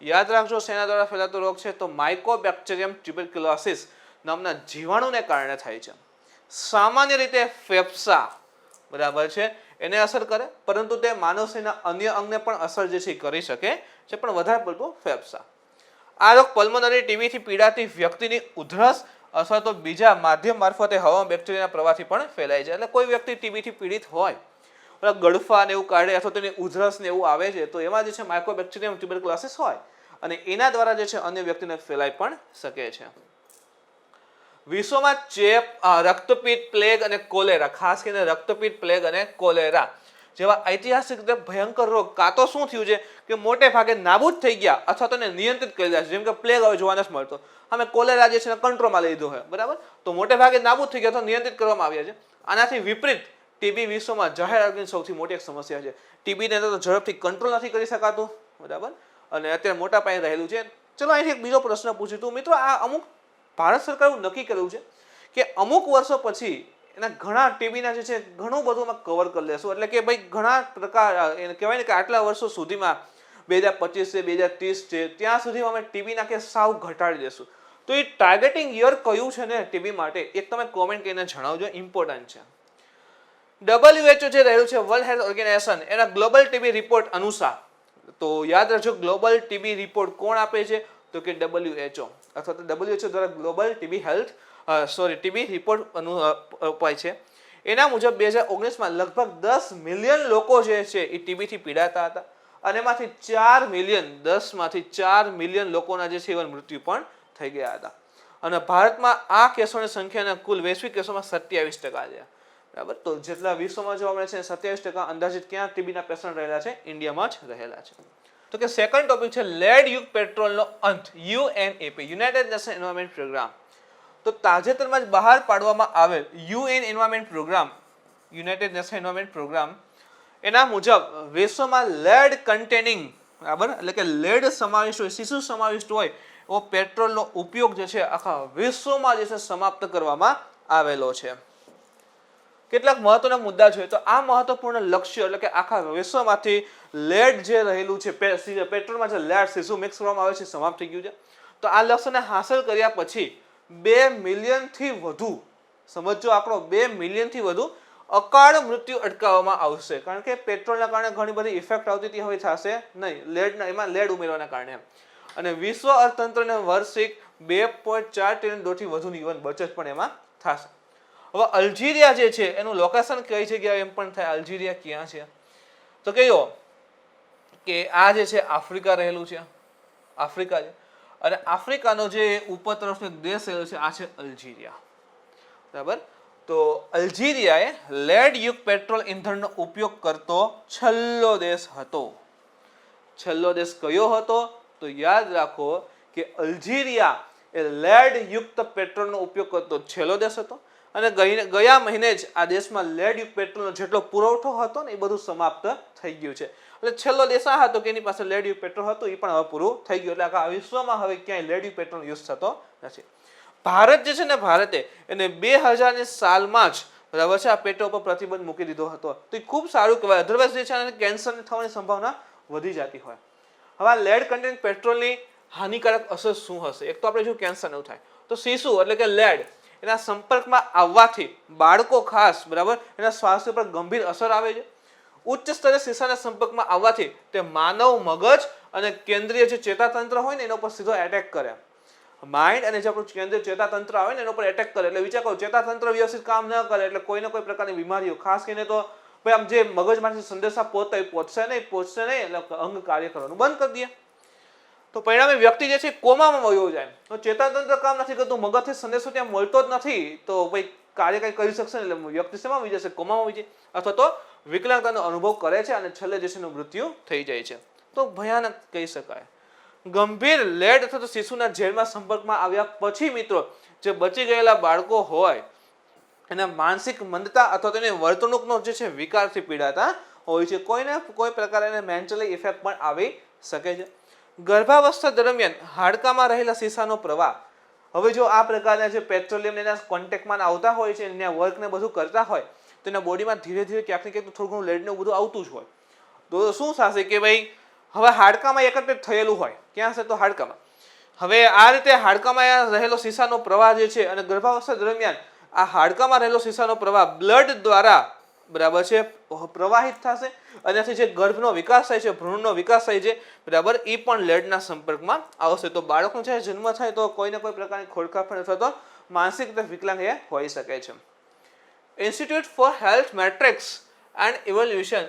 યાદ રાખજો શેના દ્વારા ફેલાતો રોગ છે? તો માઇકોબેક્ટેરિયમ ટ્યુબરક્યુલોસિસ નામના જીવાણુને કારણે થાય છે. સામાન્ય રીતે ફેફસા, બરાબર છે, એને અસર કરે, પરંતુ તે માનવ શરીરના અન્ય અંગને પણ અસર જે છે એ કરી શકે છે, પણ વધારે પડતું ફેફસા. આ રોગ પલ્મોનરી ટીબીથી પીડાતી વ્યક્તિની ઉધરસ અથવા તો બીજા માધ્યમ મારફતે હવામાં બેક્ટેરિયાના પ્રવાહથી પણ ફેલાય છે. એટલે કોઈ વ્યક્તિ ટીબીથી પીડિત હોય, ગળફા ને એવું કાઢે અથવા તેની ઉધરસ ને એવું આવે છે, તો એમાં જે છે માઇકોબેક્ટેરિયમ ટ્યુબરક્યુલોસિસ હોય અને એના દ્વારા જે છે અન્ય વ્યક્તિને ફેલાઈ પણ શકે છે. વિશ્વમાં ચેપ, રક્તપિત્ત, પ્લેગ અને કોલેરા, ખાસ કરીને રક્તપિત્ત, પ્લેગ અને કોલેરા જેવા ઐતિહાસિક રીતે ભયંકર રોગ કાં તો શું થયું છે કે મોટે ભાગે નાબૂદ થઈ ગયા અથવા તો એને નિયંત્રિત કરી દીધા છે. જેમ કે પ્લેગ હવે જોવા નથી મળતો, અમે કોલેરા જે છે કંટ્રોલમાં લઈ લીધો હોય, બરાબર, તો મોટે ભાગે નાબૂદ થઈ ગયા અથવા નિયંત્રિત કરવામાં આવ્યા છે. આનાથી વિપરીત ટીબી વિશ્વમાં જાહેર આરોગ્યની સૌથી મોટી એક સમસ્યા છે. ટીબીને તો ઝડપથી કંટ્રોલ નથી કરી શકાતું, બરાબર, અને અત્યારે મોટા પાયે રહેલું છે. ચલો અહીંથી એક બીજો પ્રશ્ન પૂછું તું મિત્રો, આ અમુક ભારત સરકારે નક્કી કર્યું છે કે અમુક વર્ષો પછી એના ઘણા ટીબીના જે છે ઘણું બધું કવર કરી લેશું. એટલે કે ભાઈ ઘણા પ્રકાર એને કહેવાય ને કે આટલા વર્ષો સુધીમાં 2025 છે, 2030 છે, ત્યાં સુધીમાં અમે ટીબીના કેસ સાવ ઘટાડી દેશું. તો એ ટાર્ગેટિંગ યર કયું છે ને ટીબી માટે, એક તમે કોમેન્ટ કરીને જણાવજો, ઇમ્પોર્ટન્ટ છે. WHO જે રહ્યું છે વર્લ્ડ હેલ્થ ઓર્ગેનાઇઝેશન, એના ગ્લોબલ ટીબી રિપોર્ટ અનુસાર, તો યાદ રાખજો ગ્લોબલ ટીબી રિપોર્ટ કોણ આપે છે? તો કે WHO, અથવા તો WHO દ્વારા ગ્લોબલ ટીબી રિપોર્ટ અપાય છે. એના મુજબ 2019માં લગભગ 10 મિલિયન લોકો જે છે એ ટીબીથી પીડાતા હતા અને એમાંથી 4 મિલિયન લોકોના જે છે એ મૃત્યુ પણ થઈ ગયા હતા. અને ભારતમાં આ કેસોની સંખ્યાના કુલ વૈશ્વિક કેસોમાં 27% છે, બરાબર. તો જેટલા વિશ્વમાં જોવા મળે છે 27% અંદાજિત ક્યાં ટીબીના પેશન્ટ રહેલા છે? ઇન્ડિયામાં જ રહેલા છે. તો કે સેકન્ડ ટોપિક છે લેડ યુક્ત પેટ્રોલનો અંત, UNEP, United Nation Environment Programme. તો તાજેતરમાં જ બહાર પાડવામાં આવેલ UN environment programme, United Nation Environment Programme, એના મુજબ વિશ્વમાં લેડ કન્ટેનિંગ, બરાબર, એટલે કે લેડ સમાવિષ્ટ હોય, શીશુ સમાવિષ્ટ હોય એવો પેટ્રોલનો ઉપયોગ જે છે આખા વિશ્વમાં જે છે સમાપ્ત કરવામાં આવેલો છે. કેટલાક મહત્વના મુદ્દા જોઈએ તો આ મહત્વપૂર્ણ લક્ષ્ય એટલે કે આખા વિશ્વમાંથી લેડ જે રહેલું છે પેટ્રોલમાં જે લેડ સીધું મિક્સ કરવામાં આવે છે સમાપ્ત થઈ ગયું છે. તો આ લક્ષ્યને હાંસલ કર્યા પછી 2 મિલિયનથી વધુ, સમજો આપણો 2 મિલિયનથી વધુ અકાળ મૃત્યુ અટકાવવામાં આવશે. કારણ કે પેટ્રોલના કારણે ઘણી બધી ઇફેક્ટ આવતી હતી, હવે થશે નહીં, એમાં લેડ ઉમેરવાના કારણે. અને વિશ્વ અર્થતંત્રને વાર્ષિક $2.4 ટ્રિલિયનથી વધુની બચત પણ એમાં થશે. હવે અલ્જીરિયા જે છે એનું લોકેશન કઈ જગ્યાએ એમ પણ થાય, અલ્જીરિયા ક્યાં છે તો કયો કે આ જે છે આફ્રિકા રહેલું છે, આફ્રિકા છે. અને આફ્રિકાનો જે ઉપર તરફનો દેશ રહેલો છે આ છે અલ્જીરિયા, બરાબર. તો અલ્જીરિયાએ લેડ યુક્ત પેટ્રોલ ઇંધણનો ઉપયોગ કરતો છેલ્લો દેશ હતો. છેલ્લો દેશ કયો હતો તો યાદ રાખો કે અલ્જીરિયા એ લેડ યુક્ત પેટ્રોલનો ઉપયોગ કરતો છેલ્લો દેશ હતો. અને ગયા મહિને જ આ દેશમાં લેડ યુક્ત પેટ્રોલનો જેટલો પુરવઠો હતો ને એ બધું સમાપ્ત થઈ ગયું છે. એટલે છેલ્લો દેશ આ હતો કે એની પાસે લેડ યુક્ત પેટ્રોલ હતું, એ પણ હવે પૂરું થઈ ગયું. એટલે આખા વિશ્વમાં હવે ક્યાંય લેડ યુક્ત પેટ્રોલ યુઝ થતો નથી. ભારત જે છે ને, ભારતે એને 2000ની સાલમાં જ બરાબર છે આ પેટ્રોલ પર પ્રતિબંધ મૂકી દીધો હતો. તો એ ખૂબ સારું કહેવાય, અધરવાઇઝ જે છે કેન્સરની થવાની સંભાવના વધી જતી હોય. હવે આ લેડ કન્ટેન્ટ પેટ્રોલની હાનિકારક અસર શું હશે? એક તો આપણે જો કેન્સર એવું થાય તો શીશુ એટલે કે લેડ એના સંપર્કમાં આવવાથી બાળકો ખાસ બરાબર એના સ્વાસ્થ્ય પર ગંભીર અસર આવે છે. ઉચ્ચ સ્તરે શીશાના સંપર્કમાં આવવાથી તે માનવ મગજ અને કેન્દ્રીય જે ચેતાતંત્ર હોય ને એના ઉપર સીધો એટેક કરે. માઇન્ડ અને જે આપણું કેન્દ્રીય ચેતાતંત્ર આવે ને એના ઉપર એટેક કરે. એટલે વિચાર કરો, ચેતાતંત્ર વ્યવસ્થિત કામ ન કરે એટલે કોઈને કોઈ પ્રકારની બીમારીઓ, ખાસ કરીને તો ભાઈ આમ જે મગજમાંથી સંદેશા પહોંચશે નહીં એટલે અંગ કાર્ય કરવાનું બંધ કરી દે. તો પરિણામે વ્યક્તિ જે છે કોમામાં વયો જાય. તો ચેતાતંત્ર કામ નથી કરતું, મગજથી સંદેશો ત્યાં મળતો જ નથી, તો ભાઈ કાર્ય કંઈ કરી શકશે ને, એટલે વ્યક્તિ શેમાં આવી જશે? કોમામાં આવી જાય, અથવા તો વિકલાંગતાનો અનુભવ કરે છે અને છેલ્લે જે છે એનું મૃત્યુ થઈ જાય છે. તો ભયાનક કહી શકાય. ગંભીર લેડ અથવા તો શિશુના ઝેરમાં સંપર્કમાં આવ્યા પછી મિત્રો જે બચી ગયેલા બાળકો હોય એના માનસિક મંદતા અથવા તો એની વર્તણૂકનો જે છે વિકારથી પીડાતા હોય છે. કોઈને કોઈ પ્રકારે એને મેન્ટલી ઇફેક્ટ પણ આવી શકે છે. ગર્ભાવસ્થા દરમિયાન હાડકામાં રહેલા શીશાનો પ્રવાહ, હવે જો આ પ્રકારના જે પેટ્રોલિયમ એના કોન્ટેક્ટમાં આવતા હોય છે, એના વર્કને બધું કરતા હોય તો એના બોડીમાં ધીરે ધીરે ક્યાંક ને ક્યાંક થોડું ઘણું લેડને બધું આવતું જ હોય. તો શું થશે કે ભાઈ હવે હાડકામાં એકત્રિત થયેલું હોય, ક્યાં છે તો હાડકામાં. હવે આ રીતે હાડકામાં રહેલો શીશાનો પ્રવાહ જે છે અને ગર્ભાવસ્થા દરમિયાન આ હાડકામાં રહેલો શીશાનો પ્રવાહ બ્લડ દ્વારા બરાબર છે પ્રવાહિત થશે. અને જે ગર્ભનો વિકાસ થાય છે, ભ્રૂણનો વિકાસ થાય છે બરાબર, એ પણ લેડના સંપર્કમાં આવશે. તો બાળકનો જ્યારે જન્મ થાય તો કોઈને કોઈ પ્રકારની ખોડખાપણ અથવા તો માનસિક રીતે વિકલાંગ એ હોઈ શકે છે. Institute for health matrix and evolution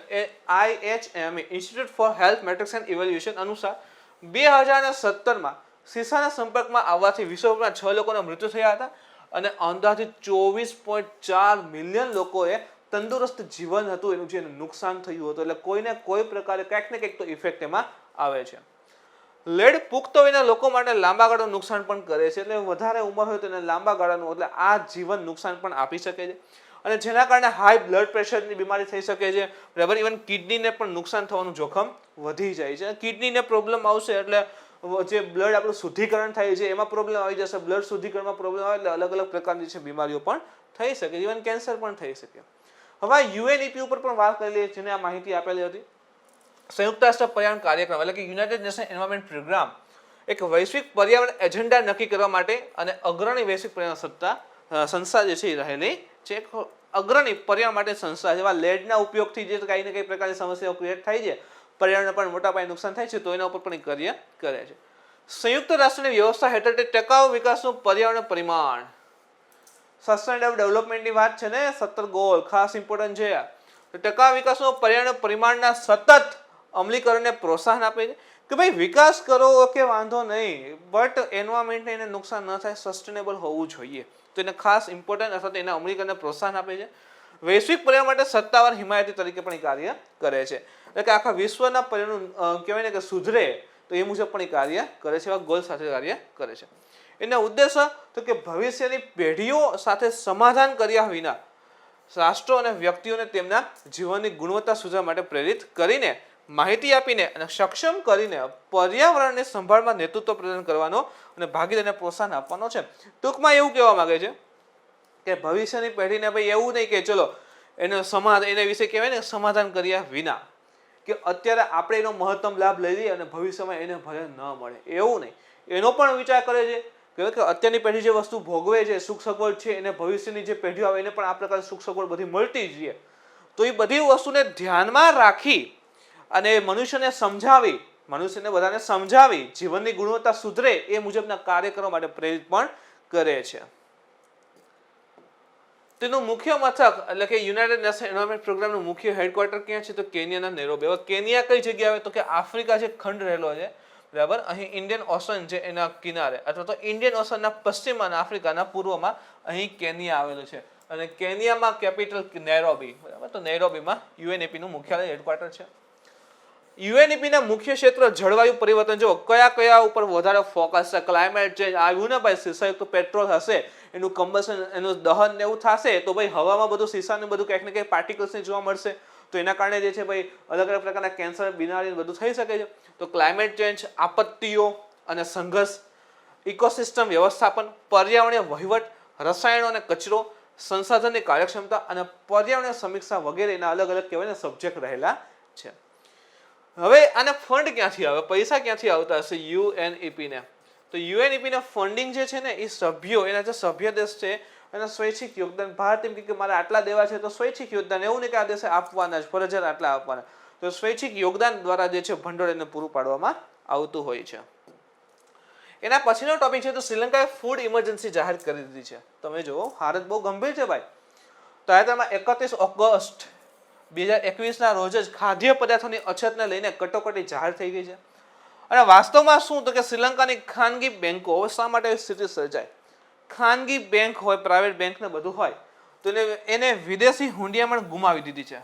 IHME institute for health matrix and evolution અનુસાર 2017માં શીશાના સંપર્કમાં આવવાથી વિશ્વભરમાં 6 લોકોના મૃત્યુ થયા હતા અને અંદાજિત 24.4 મિલિયન લોકોએ તંદુરસ્ત જીવન હતું એનું જે નુકસાન થયું હતું. એટલે કોઈને કોઈ પ્રકારે કંઈક ને કંઈક તો ઇફેક્ટ એમાં આવે છે. લેડ પુખ્ત વયના લોકો માટે લાંબા ગાળાનું નુકસાન પણ કરે છે. એટલે વધારે ઉંમર હોય તો એને લાંબા ગાળાનું એટલે આ જીવન નુકસાન પણ આપી શકે છે. અને જેના કારણે હાઈ બ્લડ પ્રેશરની બીમારી થઈ શકે છે બરાબર. ઇવન કિડનીને પણ નુકસાન થવાનું જોખમ વધી જાય છે. કિડનીને પ્રોબ્લેમ આવશે એટલે જે બ્લડ આપણું શુદ્ધિકરણ થાય છે એમાં પ્રોબ્લેમ આવી જશે. બ્લડ શુદ્ધિકરણમાં પ્રોબ્લેમ આવે એટલે અલગ અલગ પ્રકારની છે બીમારીઓ પણ થઈ શકે, ઇવન કેન્સર પણ થઈ શકે. હવે UNEP ઉપર પણ વાત કરેલી જેને આ માહિતી આપેલી હતી. સંયુક્ત રાષ્ટ્ર પર્યાવરણ કાર્યક્રમ એટલે કે યુનાઇટેડ નેશન એન્વાયરમેન્ટ પ્રોગ્રામ એક વૈશ્વિક પર્યાવરણ એજન્ડા નક્કી કરવા માટે અને અગ્રણી વૈશ્વિક પર્યાવરણ સંસ્થા જે છે એ રહેલી છે. એક અગ્રણી પર્યાવરણ માટે સંસ્થા જેવા લેડના ઉપયોગથી જે કંઈ ને કંઈ પ્રકારની સમસ્યાઓ ક્રિએટ થાય છે, પર્યાવરણને પણ મોટા પાયે નુકસાન થાય છે, તો એના ઉપર પણ કાર્ય કરે છે. સંયુક્ત રાષ્ટ્રની વ્યવસ્થા હેઠળ ટકાઉ વિકાસનું પર્યાવરણ પરિમાણ, સસ્ટેનેબલ ડેવલપમેન્ટની વાત છે ને, 17 ગોલ ખાસ ઇમ્પોર્ટન્ટ છે. ટકાઉ વિકાસનું પર્યાવરણ પરિમાણના સતત અમલીકરણને પ્રોત્સાહન આપે છે કે ભાઈ વિકાસ કરો કે વાંધો નહીં, બટ એન્વાયરમેન્ટને એને નુકસાન ન થાય, સસ્ટેનેબલ હોવું જોઈએ. તો એને ખાસ ઇમ્પોર્ટન્ટ અથવા તો એના અમલીકરણને પ્રોત્સાહન આપે છે. વૈશ્વિક પર્યાવરણ માટે સત્તાવાર હિમાયતી તરીકે પણ કાર્ય કરે છે. એટલે કે આખા વિશ્વના પર્યાવરણ કહેવાય ને કે સુધરે તો એ મુજબ પણ કાર્ય કરે છે, એવા ગોલ સાથે કાર્ય કરે છે. એના ઉદ્દેશ્ય તો કે ભવિષ્યની પેઢીઓ સાથે સમાધાન કર્યા વિના રાષ્ટ્રો અને વ્યક્તિઓને તેમના જીવનની ગુણવત્તા સુધારવા માટે પ્રેરિત કરીને, માહિતી આપીને અને સક્ષમ કરીને પર્યાવરણની સંભાળમાં નેતૃત્વ પ્રદાન કરવાનો અને ભાગીદારીને પ્રોત્સાહન આપવાનો છે. ટૂંકમાં એવું કહેવા માંગે છે કે ભવિષ્યની પેઢીને ભાઈ એવું નહીં કે ચલો એને વિશે કહેવાય ને સમાધાન કર્યા વિના, કે અત્યારે આપણે એનો મહત્તમ લાભ લઈ લઈએ અને ભવિષ્યમાં એને ભલે ન મળે, એવું નહીં. એનો પણ વિચાર કરે છે કે અત્યારની પેઢી જે વસ્તુ ભોગવે છે, સુખ સગવડ છે, એને ભવિષ્યની જે પેઢીઓ આવે એને પણ આ પ્રકારે સુખ સગવડ બધી મળતી જ રહે. તો એ બધી વસ્તુને ધ્યાનમાં રાખી અને મનુષ્યને બધાને સમજાવી જીવનની ગુણવત્તા સુધરે એ મુજબના કાર્ય કરવા માટે પ્રેરિત પણ કરે છે. તેનું મુખ્ય મથક એટલે કે યુનાઇટેડ નેશન એન્વાયરમેન્ટ પ્રોગ્રામનું મુખ્ય હેડક્વાર્ટર ક્યાં છે? તો કેનિયાના નૈરોબી. હવે કેનિયા કઈ જગ્યાએ આવે? તો કે આફ્રિકા જે ખંડ રહેલો છે, બરાબર, અહીં ઇન્ડિયન ઓશન છે એના કિનારે, અથવા તો ઇન્ડિયન ઓશનના પશ્ચિમમાં અને આફ્રિકાના પૂર્વમાં અહીં કેનિયા આવેલું છે. અને કેનિયામાં કેપિટલ નૈરોબી, બરાબર. તો નૈરોબીમાં યુએનઈપી નું મુખ્યાલય હેડક્વાર્ટર છે. યુએનઈપી ના મુખ્ય ક્ષેત્ર જળવાયુ પરિવર્તન. જો કયા ઉપર વધારે ફોકસ છે? ક્લાઇમેટ ચેન્જ આવ્યું ને ભાઈ, શીશાયુક્ત પેટ્રોલ હશે, એનું કમ્બશન, એનું દહન ને એવું થશે, તો ભાઈ હવામાં બધું શીશાનું બધું કંઈક ને કંઈક પાર્ટિકલ્સ જોવા મળશે. તો એના કારણે જે છે ભાઈ અલગ અલગ પ્રકારના કેન્સર, બીમારી બધું થઈ શકે છે. તો ક્લાઇમેટ ચેન્જ, આપત્તિઓ અને સંઘર્ષ, ઇકોસિસ્ટમ વ્યવસ્થાપન, પર્યાવરણીય વહીવટ, રસાયણો અને કચરો, સંસાધનની કાર્યક્ષમતા અને પર્યાવરણીય સમીક્ષા વગેરેના અલગ અલગ કહેવાય ને સબ્જેક્ટ રહેલા છે. હવે આને ફંડ ક્યાંથી આવે? પૈસા ક્યાંથી આવતા હશે યુએનઈપી ને? તો યુએનઈપી ના ફંડિંગ જે છે ને એ સભ્યો, એના જે સભ્ય દેશ છે એના સ્વૈચ્છિક યોગદાન. ભારત એમ કે મારે આટલા દેવા છે તો સ્વૈચ્છિક યોગદાન, એવું નહીં કે આ દેશે આપવાના જ ફરજિયાત આટલા આપવાના. તો સ્વૈચ્છિક યોગદાન દ્વારા જે છે ભંડોળ એને પૂરું પાડવામાં આવતું હોય છે. એના પછીનો ટોપિક છે તો શ્રીલંકાએ ફૂડ ઇમરજન્સી જાહેર કરી દીધી છે. તમે જુઓ, હાલત બહુ ગંભીર છે ભાઈ. તાજેતરમાં 31 ઓગસ્ટ 2021 રોજ જ ખાદ્ય પદાર્થોની અછતને લઈને કટોકટી જાહેર થઈ ગઈ છે. અને વાસ્તવમાં શું તો કે શ્રીલંકાની ખાનગી બેંકો શા માટે સ્થિતિ સર્જાય? ખાનગી બેંક હોય, પ્રાઇવેટ બેંક ને બધું હોય, તો એને વિદેશી હુંડિયામણ ગુમાવી દીધી છે.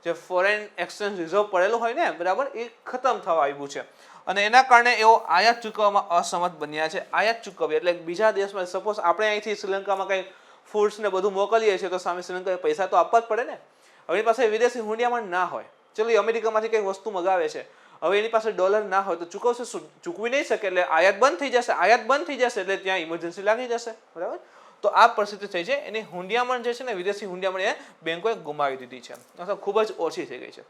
જે ફોરેન એક્સચેન્જ રિઝર્વ પડેલું હોય ને, બરાબર, એ ખતમ થવા આવ્યું છે. અને એના કારણે એઓ આયાત ચૂકવવામાં અસમર્થ બન્યા છે. આયાત ચૂકવવી એટલે બીજા દેશમાં, સપોઝ આપણે અહીંથી શ્રીલંકામાં કંઈ ફૂડ્સ ને બધું મોકલીએ છીએ તો સામે શ્રીલંકાએ પૈસા તો આપવા જ પડે ને. હવે એની પાસે વિદેશી હુંડિયામણ ના હોય, ચલો એ અમેરિકામાંથી કંઈક વસ્તુ મગાવે છે, હવે એની પાસે ડોલર ના હોય તો ચૂકવશે શું? ચૂકવી નહીં શકે, એટલે આયાત બંધ થઈ જશે. આયાત બંધ થઈ જશે એટલે ત્યાં ઇમરજન્સી લાગી જશે, બરાબર. તો આ પરિસ્થિતિ થઈ છે. એની હુંડિયામણ જે છે ને, વિદેશી હુંડિયામણ એ બેંકોએ ગુમાવી દીધી છે, અથવા ખૂબ જ ઓછી થઈ ગઈ છે.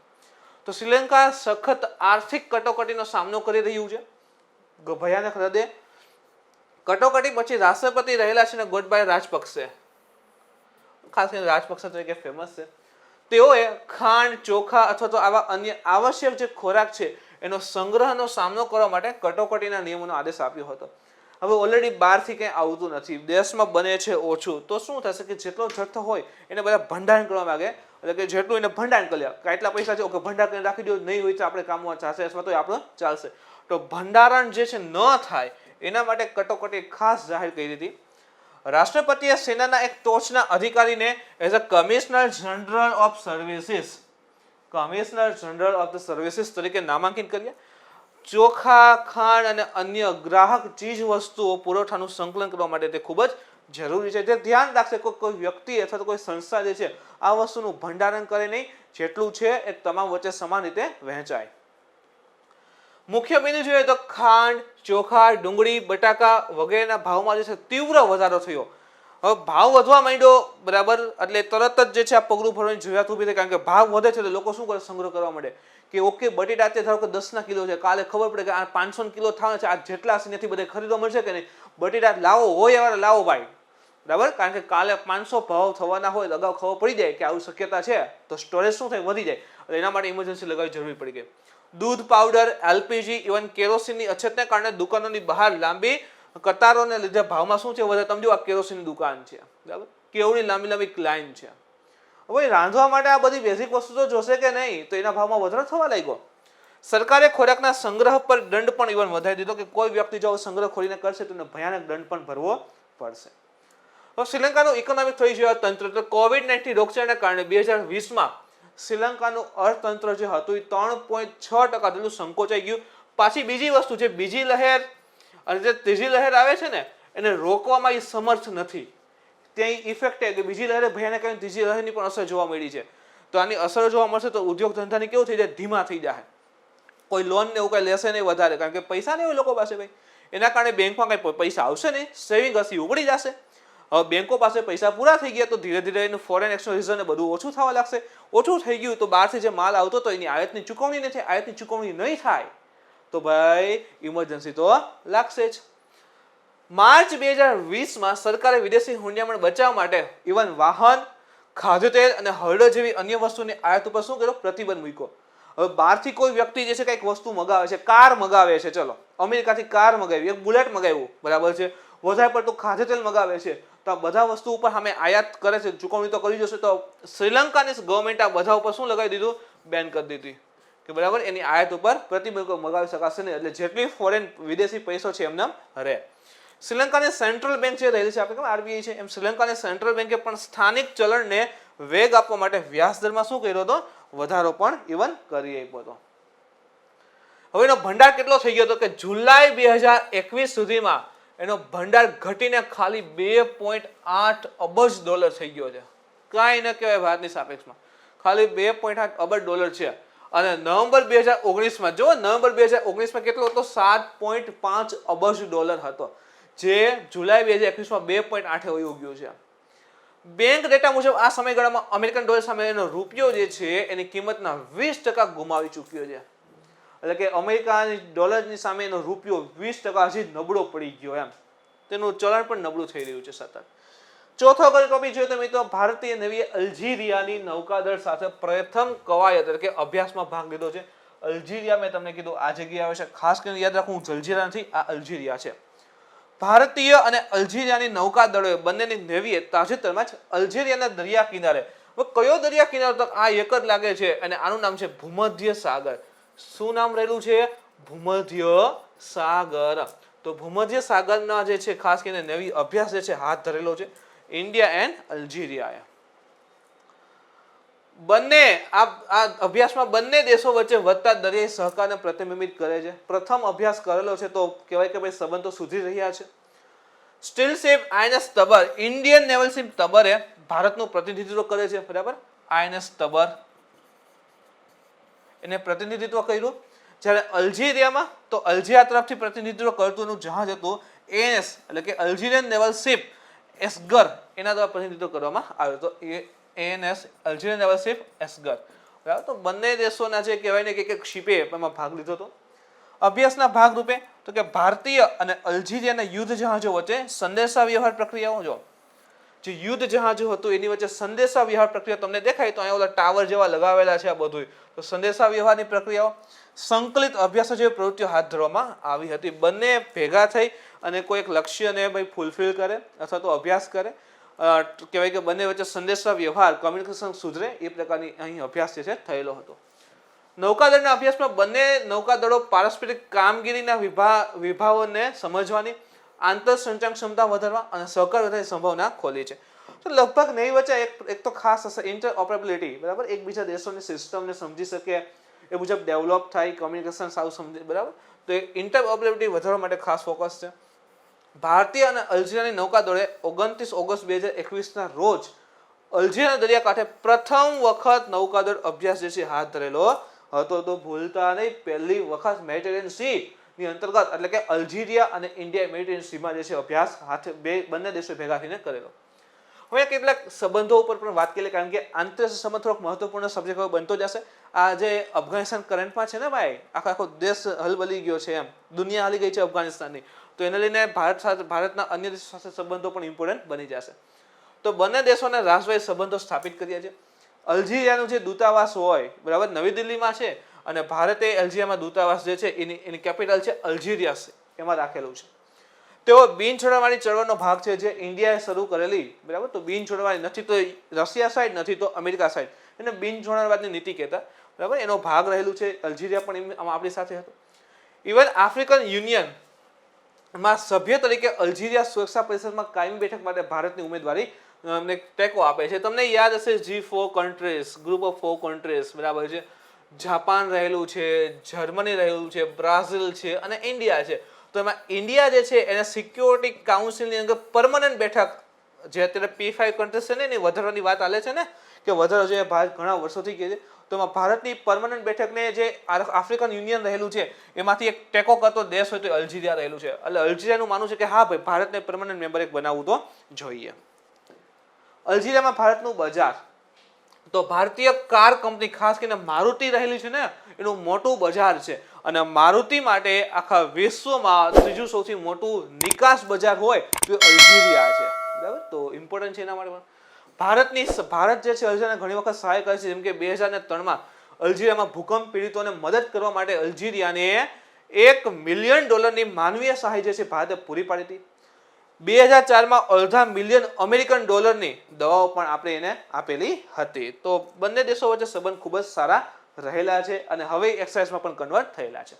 તો શ્રીલંકા સખત આર્થિક કટોકટીનો સામનો કરી રહ્યું છે, ભયાનક હદે. કટોકટી પછી રાષ્ટ્રપતિ રહેલા છે ને ગોટબાય રાજપક્ષે, ખાસ કરીને રાજપક્ષે તરીકે ફેમસ છે. તેઓએ ખાંડ, ચોખા અથવા તો આવા અન્ય આવશ્યક જે ખોરાક છે એનો સંગ્રહનો સામનો કરવા માટે કટોકટીના નિયમોનો આદેશ આપ્યો હતો. હવે ઓલરેડી બહારથી કંઈ આવતું નથી, દેશમાં બને છે ઓછું, તો શું થશે કે જેટલો જથ્થો હોય એને બધા ભંડારણ કરવા માંગે, એટલે કે જેટલું એને ભંડારણ કરી લે. કેટલા પૈસા છે, ઓકે ભંડાર કરીને રાખી દો, નહીં હોય તો આપણે કામમાં ચાલશે અથવા તો આપણો ચાલશે. તો ભંડારણ જે છે ન થાય એના માટે કટોકટી ખાસ જાહેર કરી હતી. રાષ્ટ્રપતિએ સેનાના એક ટોચના અધિકારીને as a commissioner general of services તરીકે નામાંકિત કર્યા. ચોખા, ખાંડ અને અન્ય ગ્રાહક ચીજ વસ્તુઓ પુરવઠાનું સંકલન કરવા માટે તે ખૂબ જ જરૂરી છે. જે ધ્યાન રાખશે કોઈ વ્યક્તિ અથવા તો કોઈ સંસ્થા જે છે આ વસ્તુનું ભંડારણ કરે નહીં, જેટલું છે એ તમામ વચ્ચે સમાન રીતે વહેંચાય. મુખ્ય મેનુ જોઈએ તો ખાંડ, ચોખા, ડુંગળી, બટાકા વગેરેના ભાવમાં જે છે તીવ્ર વધારો થયો. હવે ભાવ વધવા માંડ્યો, બરાબર, એટલે તરત જ જે છે આ પગલું ભરવાની જરૂરિયાત ઊભી થઈ. કારણ કે ભાવ વધે છે તો લોકો શું કરે? સંગ્રહ કરવા માંડે. કે ઓકે બટેટા અત્યારે ધારો કે 10 કિલો છે, કાલે ખબર પડે કે આ 500 કિલો થવાના છે, આ જેટલા છે એનાથી બધે ખરીદવા મળશે કે નહીં? બટેટા લાવો હોય એવા લાવો ભાઈ, બરાબર. કારણ કે કાલે 500 ભાવ થવાના હોય તો અગાઉ ખબર પડી જાય કે આવું શક્યતા છે, તો સ્ટોરેજ શું થાય? વધી જાય. એટલે એના માટે ઇમરજન્સી લગાવવી જરૂરી પડી ગઈ. દૂધ, પાવડર, એલપીજી, ઇવન કેરોસીનની અછતને કારણે દુકાનોની બહાર લાંબી કતારોને લીધે ભાવમાં શું છે વધે? તમે જો આ કેરોસીનની દુકાન છે, બરાબર, કેવડી લાંબી લાંબી લાઈન છે. હવે રાંધવા માટે આ બધી બેઝિક વસ્તુ તો જોશે કે નહીં, તો એના ભાવમાં વધારો થવા લાગ્યો. સરકારે ખોરાકના સંગ્રહ પર દંડ પણ ઇવન વધારી દીધો, કે કોઈ વ્યક્તિ જો સંગ્રહ ખોરીને કરશે તો એને ભયાનક દંડ પણ ભરવો પડશે. હવે શ્રીલંકાનું ઇકોનોમિક થઈ ગયું તંત્ર. તો કોવિડ-19 રોગચાળાના કારણે 2020માં શ્રીલંકાનું અર્થતંત્ર જે હતું એ 3.6% જેટલું સંકોચાઈ ગયું. પાછી બીજી વસ્તુ છે, બીજી લહેર અને જે ત્રીજી લહેર આવે છે ને એને રોકવામાં એ સમર્થ નથી. ત્યાં ઇફેક્ટ કે બીજી લહેરે ભયાનક અને ત્રીજી લહેરની પણ અસર જોવા મળી છે. તો આની અસર જોવા મળશે તો ઉદ્યોગ ધંધાની કેવું થઈ જાય? ધીમા થઈ જાય. કોઈ લોન ને એવું કંઈ લેશે નહીં વધારે, કારણ કે પૈસા નહીં હોય લોકો પાસે ભાઈ. એના કારણે બેંકમાં કંઈ પૈસા આવશે નહીં, સેવિંગ હશે ઉગડી જશે. હવે બેંકો પાસે પૈસા પૂરા થઈ ગયા તો ધીરે ધીરે એનું ફોરેન એક્સચેન્જ રિઝર્વ ને બધું ઓછું થવા લાગશે. ઓછું થઈ ગયું તો બહારથી જે માલ આવતો હતો એની આયાતની ચૂકવણી નથી. આયાતની ચૂકવણી નહીં થાય તો ભાઈ ઇમરજન્સી તો લાગશે જ. માર્ચ 2020માં સરકારે વિદેશી હુંડિયામણ બચાવવા માટે ઇવન વાહન, ખાદ્યતેલ અને હળદર જેવી અન્ય વસ્તુની આયાત ઉપર શું કર્યો? પ્રતિબંધ મૂક્યો. હવે બહારથી કોઈ વ્યક્તિ જે છે કંઈક વસ્તુ મગાવે છે, કાર મગાવે છે, ચલો અમેરિકાથી કાર મગાવી, એક બુલેટ મગાવ્યું, બરાબર છે, વધારે પડતું ખાદ્યતેલ મગાવે છે, તો આ બધા વસ્તુ ઉપર સામે આયાત કરે છે, ચૂકવણી તો કરી જશે. તો શ્રીલંકાની ગવર્મેન્ટ આ બધા ઉપર શું લગાવી દીધું? બેન કરી દીધી કે બરાબર એની આયાત ઉપર પ્રતિબંધ મગાવી શકાશે નહીં. એટલે જેટલી ફોરેન વિદેશી પૈસો છે એમને રહે. શ્રીલંકાની સેન્ટ્રલ બેંક જે રહેલી છે, આપણે કેમ આરબીઆઈ છે, એમ શ્રીલંકાની સેન્ટ્રલ બેંકે પણ સ્થાનિક ચલણને વેગ આપવા માટે વ્યાજ દરમાં શું કર્યો હતો? વધારો પણ ઇવન કરી આપ્યો હતો. હવે એનો ભંડાર કેટલો થઈ ગયો હતો કે જુલાઈ 2021 સુધીમાં એનો ભંડાર ઘટીને ખાલી $2.8 અબજ થઈ ગયો છે. કાંઈ ન કહેવાય ભારતની સાપેક્ષમાં. ખાલી $2.8 અબજ છે. અને નવેમ્બર 2019માં જો નવેમ્બર 2019માં કેટલો હતો? $7.5 અબજ હતો, જે જુલાઈ 2021માં 2.8 વયું ગયું છે. બેંક ડેટા મુજબ આ સમયગાળામાં અમેરિકન ડોલર સામે એનો રૂપિયો જે છે એની કિંમતના 20% ગુમાવી ચૂક્યો છે. એટલે કે અમેરિકાની ડોલરની સામે એનો રૂપિયો 20% હજી નબળો પડી ગયો એમ. તેનું ચલણ પણ નબળું થઈ રહ્યું છે સતત. ચોથો અગર ટોપિક જોઈએ તો મિત્રો ભારતીય નેવીએ અલ્જીરિયાની નૌકાદળ સાથે પ્રથમ કવાયત એટલે કે અભ્યાસમાં ભાગ લીધો છે. અલ્જીરિયા મેં તમને કીધું આ જગ્યાએ આવે છે, ખાસ કરીને યાદ રાખવું જલજીરા નથી, આ અલ્જીરિયા છે. ભારતીય અને અલ્જીરિયાની નૌકાદળોએ બંનેની નેવીએ તાજેતરમાં જ અલ્જીરિયાના દરિયા કિનારે, કયો દરિયા કિનારો તો આ એક જ લાગે છે અને આનું નામ છે ભૂમધ્ય સાગર. શું નામ રહેલું છે? ભૂમધ્ય સાગર. તો ભૂમધ્ય સાગરના જે છે ખાસ કરીને નેવી અભ્યાસ જે છે હાથ ધરેલો છે ઇન્ડિયા એન્ડ અલ્જીરિયાએ. બંને આ અભ્યાસમાં બંને દેશો વચ્ચે વધતા દરિયાઈ સહકારને પ્રતિબિંબિત કરે છે. પ્રથમ અભ્યાસ કરેલો છે તો કહેવાય કે ભાઈ સંબંધો સુધરી રહ્યા છે. Steel ship INS Tabar, Indian naval ship તબરે ભારતનું પ્રતિનિધિત્વ કરે છે, બરાબર. આઈએનએસ તબર એને પ્રતિનિધિત્વ કર્યું. જ્યારે અલ્જીરિયામાં તો અલ્જીરિયા તરફથી પ્રતિનિધિત્વ કરતું જહાજ હતું એએનએસ એટલે કે અલ્જીરિયન નેવલ શિપ એસ્ગર, એના દ્વારા પ્રતિનિધિત્વ કરવામાં આવ્યું તો એએનએસ અલ્જીરિયન નેવલ શિપ એસ્ગર, બરાબર. તો બંને દેશોના જે કહેવાય ને કે એક શિપે એમાં ભાગ લીધો હતો. અભ્યાસના ભાગરૂપે તો કે ભારતીય અને અલ્જીરિયાના યુદ્ધ જહાજો વચ્ચે સંદેશા વ્યવહાર પ્રક્રિયાઓ, જો જે યુદ્ધ જહાજો હતું એની વચ્ચે સંદેશા વ્યવહાર પ્રક્રિયા તમને દેખાય તો અહીંયા ઓલા ટાવર જેવા લગાવેલા છે આ બધું. તો સંદેશા વ્યવહારની પ્રક્રિયાઓ, સંકલિત અભ્યાસો જેવી પ્રવૃત્તિઓ હાથ ધરવામાં આવી હતી. બંને ભેગા થઈ અને કોઈ એક લક્ષ્યને ભાઈ ફૂલફિલ કરે અથવા તો અભ્યાસ કરે, કહેવાય કે બંને વચ્ચે સંદેશા વ્યવહાર કોમ્યુનિકેશન સુધરે એ પ્રકારની અહીં અભ્યાસ જે છે થયેલો હતો. નૌકાદળના અભ્યાસમાં બંને નૌકાદળો પારસ્પરિક કામગીરીના વિભાવોને સમજવાની, આંતર સંચાર ક્ષમતા વધારવા અને સહકાર વધારવાની સંભાવના ખોલી છે. તો લગભગ નેવી વચ્ચે એક તો ખાસ હશે ઇન્ટરઓપરેબિલિટી, બરાબર. એકબીજા દેશોની સિસ્ટમને સમજી શકે એ મુજબ ડેવલપ થાય, કોમ્યુનિકેશન સારું સમજે, બરાબર. તો એ ઇન્ટરઓપરેબિલિટી વધારવા માટે ખાસ ફોકસ છે. ભારતીય અને અલ્જીરિયાની નૌકાદળે 29 ઓગસ્ટ 2021ના રોજ અલ્જીરિયાના દરિયાકાંઠે પ્રથમ વખત નૌકાદળ અભ્યાસ જે છે હાથ ધરેલો હતો. તો ભૂલતા નહીં, પહેલી વખત મેડિટેરિયન સી ની અંતર્ગત એટલે કે અલ્જીરિયા અને ઇન્ડિયા મેડિટેરિયન સીમાં જે છે અભ્યાસ બંને દેશો ભેગા થઈને કરેલો. હવે કેટલાક સંબંધો ઉપર પણ વાત કરીએ, કારણ કે આંતરરાષ્ટ્રીય સંબંધ થોડોક મહત્વપૂર્ણ સબ્જેક્ટ બનતો જશે. આ જે અફઘાનિસ્તાન કરંટમાં છે ને ભાઈ, આખો દેશ હલબલી ગયો છે એમ, દુનિયા હાલી ગઈ છે અફઘાનિસ્તાનની, તો એને લઈને ભારતના અન્ય દેશો સાથે સંબંધો પણ ઇમ્પોર્ટન્ટ બની જશે. તો બંને દેશોને રાજદ્વારી સંબંધો સ્થાપિત કર્યા છે. અલ્જીરિયાનું જે દૂતાવાસ હોય, બરાબર, નવી દિલ્હીમાં છે અને ભારતે અલ્જીરિયામાં દૂતાવાસ જે છે એની કેપિટલ છે અલ્જીરિયા, એમાં રાખેલું છે. તેઓ બિન છોડવાવાળી ચળવળનો ભાગ છે જે ઇન્ડિયાએ શરૂ કરેલી, બરાબર. તો બિન છોડવાવાળી નથી તો રશિયા સાઈડ, નથી તો અમેરિકા સાઈડ, એને બિન છોડવાવાદની નીતિ કહેતા, બરાબર. એનો ભાગ રહેલું છે. અલ્જીરિયા પણ આમાં આપણી સાથે હતું. ઇવન આફ્રિકન યુનિયન માં સભ્ય તરીકે અલ્જીરિયા સુરક્ષા પરિષદમાં કાયમી બેઠક માટે ભારતની ઉમેદવારી અમને ટેકો આપે છે. તમને યાદ હશે G4 countries, group of 4 countries, બરાબર છે. જાપાન રહેલું છે, જર્મની રહેલું છે, બ્રાઝિલ છે અને ઇન્ડિયા છે. તો એમાં ઇન્ડિયા જે છે એને સિક્યોરિટી કાઉન્સિલની અંદર પરમનન્ટ બેઠક, જે અત્યારે P5 કન્ટ્રીઝ છે ને એની વધારવાની વાત ચાલે છે ને, કે વધારો છે ભારત ઘણા વર્ષોથી કહે છે, તો એમાં ભારતની પરમનન્ટ બેઠકને જે આફ્રિકન યુનિયન રહેલું છે એમાંથી એક ટેકો કરતો દેશ હોય તો અલ્જીરિયા રહેલું છે. એટલે અલ્જીરિયાનું માનવું છે કે હા ભાઈ ભારતને પરમનન્ટ મેમ્બર એક બનાવવું તો જોઈએ. અલ્જીરિયામાં ભારતનું બજાર, તો ભારતીય કાર કંપની ખાસ કરીને મારુતિ રહેલી છે ને એનું મોટું બજાર છે અને મારુતિ માટે આખા વિશ્વમાં ત્રીજું સૌથી મોટું નિકાસ બજાર હોય તો અલ્જીરિયા છે. બરાબર, તો ઇમ્પોર્ટન્ટ છે એના માટે પણ ભારત જે છે અલ્જીરિયાને ઘણી વખત સહાય કરે છે. જેમ કે 2003માં અલ્જીરિયામાં ભૂકંપ પીડિતોને મદદ કરવા માટે અલ્જીરિયાને $1 મિલિયન માનવીય સહાય જે છે ભારતે પૂરી પાડી હતી. 2004માં $2.5 મિલિયન અમેરિકન ડોલરની દવાઓ પણ આપણે એને આપેલી હતી. તો બંને દેશો વચ્ચે સંબંધ ખૂબ જ સારા રહેલા છે અને હવે એક્સરસાઇઝમાં પણ કન્વર્ટ થયેલા છે.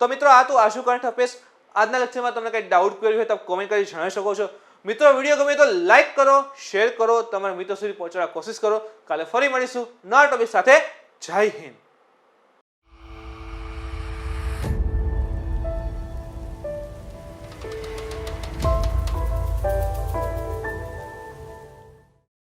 તો મિત્રો આ તો આશુ કરંટ અફેર્સ. આજના લેક્ચરમાં તમને કંઈ ડાઉટ ક્વેરી હોય તો કોમેન્ટ કરી જણાવી શકો છો. મિત્રો વિડીયો ગમે તો લાઈક કરો, શેર કરો, તમારા મિત્રો સુધી પહોંચવા કોશિશ કરો. કાલે ફરી મળીશું નવા ટોપિક સાથે. જય હિન્દ.